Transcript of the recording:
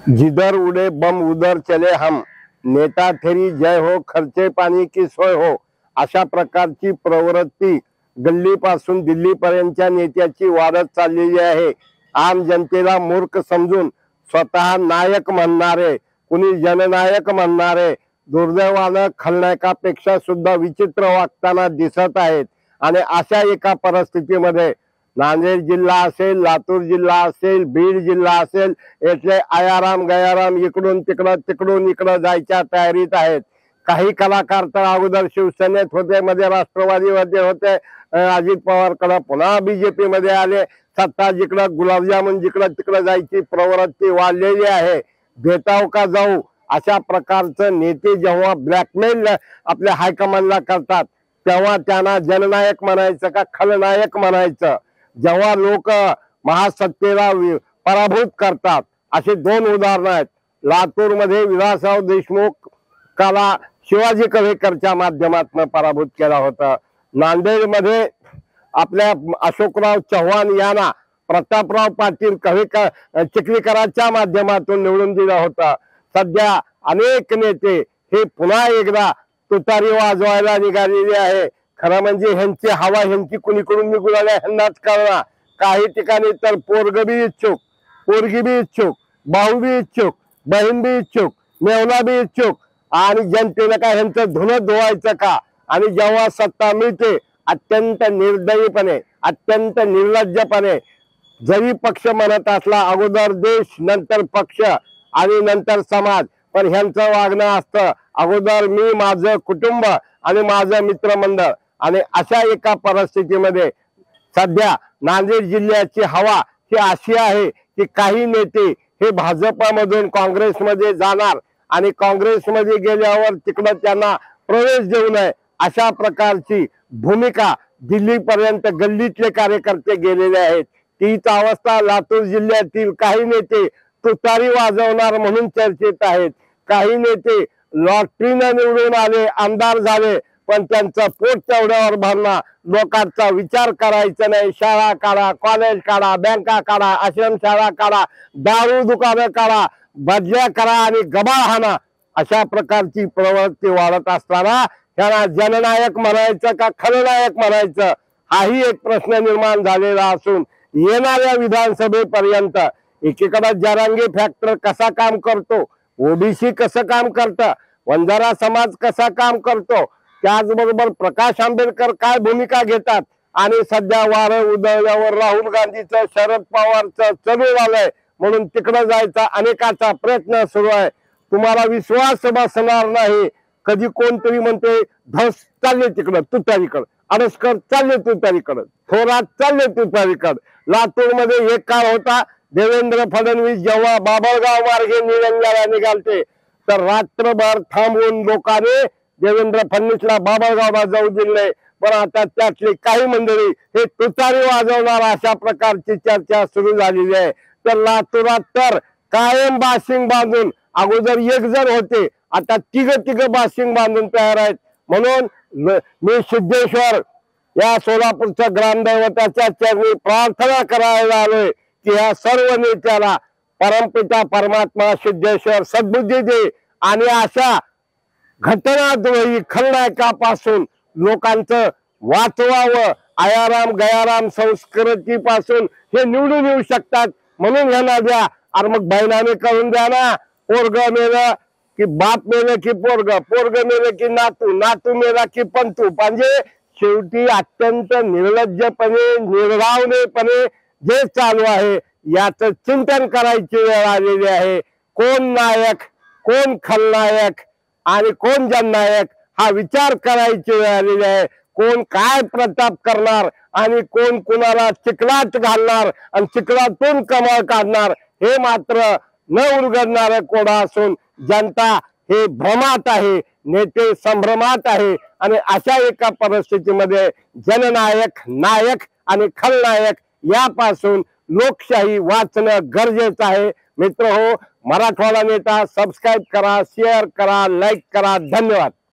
जिधर उड़े बम उधर चले हम, नेता थेरी जय हो, खर्चे पाणी की सोय हो, अशा प्रकारची प्रवृत्ती गल्लीपासून दिल्लीपर्यंतच्या नेत्याची वाढत चाललेली आहे। आम जनतेला मूर्ख समजून स्वतः नायक म्हणणारे, कुणी जननायक म्हणणारे दुर्दैवानं खलनायकापेक्षा सुद्धा विचित्र वागताना दिसत आहेत। आणि अशा एका परिस्थितीमध्ये नांदेड जिल्हा असेल, लातूर जिल्हा असेल, बीड जिल्हा असेल, यातले आयाराम गयाराम इकडून तिकडून इकडं जायच्या तयारीत आहेत। काही कलाकार तर अगोदर शिवसेनेत होते, मध्ये राष्ट्रवादीमध्ये होते, अजित पवारकडे पुन्हा बीजेपी मध्ये आले। सत्ता जिकडं गुलाबजामुन जिकडं तिकडं जायची प्रवृत्ती वाढलेली आहे। भेटाव का जाऊ अशा प्रकारचं नेते जेव्हा ब्लॅकमेल आपल्या हायकमांडला करतात, तेव्हा त्यांना जननायक म्हणायचं का खलनायक म्हणायचं? जेव्हा लोक महासत्तेला पराभूत करतात, असे दोन उदाहरण आहेत। लातूर मध्ये विलासराव देशमुख काला शिवाजी कव्हेकरच्या माध्यमातून पराभूत केला होता। नांदेड मध्ये आपल्या अशोकराव चव्हाण यांना प्रतापराव पाटील कव्हेकर चिखलीकरांच्या माध्यमातून निवडून दिला होता। सध्या अनेक नेते हे पुन्हा एकदा तुतारी वाजवायला निघालेले आहे। खरं म्हणजे ह्यांची हवा ह्यांची कुणीकडून निघून आल्या ह्यांनाच कळणार। काही ठिकाणी तर पोरग बी इच्छुक, पोरगी बी इच्छुक, भाऊ बी इच्छुक, बहीण बी इच्छुक, मेवना बी इच्छुक, आणि जनतेला काय ह्यांचं धुणं धुवायचं का? आणि जेव्हा सत्ता मिळते अत्यंत निर्दयीपणे, अत्यंत निर्लज्जपणे, जरी पक्ष म्हणत असला अगोदर देश नंतर पक्ष आणि नंतर समाज, पण ह्यांचं वागणं असतं अगोदर मी, माझं कुटुंब आणि माझं मित्रमंडळ। आणि अशा एका परिस्थितीमध्ये सध्या नांदेड जिल्ह्याची हवा ही अशी आहे की काही नेते हे भाजपमधून काँग्रेसमध्ये जाणार आणि काँग्रेसमध्ये गेल्यावर तिकडं त्यांना प्रवेश देऊ नये अशा प्रकारची भूमिका दिल्लीपर्यंत गल्लीतले कार्यकर्ते गेलेले आहेत। तीच अवस्था लातूर जिल्ह्यातील काही नेते तुतारी वाजवणार म्हणून चर्चेत आहेत। काही नेते लॉटरीनं निवडून आले, आमदार झाले, पण त्यांचं पोट तेवढ्यावर भरणं, लोकांचा विचार करायचा नाही। शाळा काढा, कॉलेज काढा, बँका काढा, आश्रमशाळा काढा, दारू दुकानं काढा, बदल्या करा आणि गबाळ हाणा, अशा प्रकारची प्रवृत्ती वाढत असताना त्यांना जननायक म्हणायचं का खलनायक म्हणायचं, हाही एक प्रश्न निर्माण झालेला असून येणाऱ्या विधानसभेपर्यंत एकीकडे जरांगे फॅक्टर कसा काम करतो, ओबीसी कसं काम करतं, वंजारा समाज कसा काम करतो, त्याचबरोबर प्रकाश आंबेडकर काय भूमिका घेतात, आणि सध्या वारं उदयावर राहुल गांधीचं, शरद पवारचं चालू झालंय म्हणून तिकडे जायचा अनेकाचा प्रयत्न सुरू आहे। तुम्हाला विश्वास बसणार नाही, कधी कोणतरी म्हणते धस चालले तिकडं तुतारीकडे, अडसकर चालले तुतारीकडे, थोरात चालले तुतारीकडे। लातूर मध्ये एक काळ होता देवेंद्र फडणवीस जेव्हा बाबळगाव मार्गे निलंग्याला निघालते तर रात्रभर थांबून लोकांनी देवेंद्र फडणवीसला बाबळगावला जाऊ दिले, पण आता त्यातली काही मंडळी हे तुतारी वाजवणार अशा प्रकारची चर्चा सुरू झालेली आहे। तर लातूरात तर कायम बाशिंग बांधून, अगोदर एक जण होते आता तिघ बाशिंग बांधून तयार आहेत। म्हणून मी सिद्धेश्वर या सोलापूरच्या ग्रामदैवताच्या चरणी प्रार्थना करायला आलोय की या सर्व नेत्याला परमपिता परमात्मा सिद्धेश्वर सद्बुद्धी दे आणि अशा घटनाद्रोही खलनायकापासून लोकांचं वाचवावं। आयाराम गयाराम संस्कृतीपासून हे निवडून येऊ शकतात म्हणून ह्यांना द्या। अरे मग बहिणाने करून द्या ना, पोरग मेलं की बाप मेलं की पोरग, पोरग मेलं की नातू, नातू मेला की पंतू। म्हणजे शेवटी अत्यंत निर्लज्जपणे, निर्भावनेपणे जे चालू आहे याचं चिंतन करायची वेळ आलेली आहे। कोण नायक, कोण खलनायक आणि कोण जननायक हा विचार करायची वेळ आलेली आहे। कोण काय प्रताप करणार आणि कोण कुणाला चिखलात घालणार आणि चिखलातून कमळ काढणार हे मात्र न उलगडणारा कोडा असून जनता हे भ्रमात आहे, नेते संभ्रमात आहे। आणि अशा एका परिस्थितीमध्ये जननायक, नायक आणि खलनायक यापासून लोकशाही वाचणं गरजेचं आहे। मित्र हो, मराठवाडा नेता सबस्क्राईब करा, शेअर करा, लाईक करा। धन्यवाद।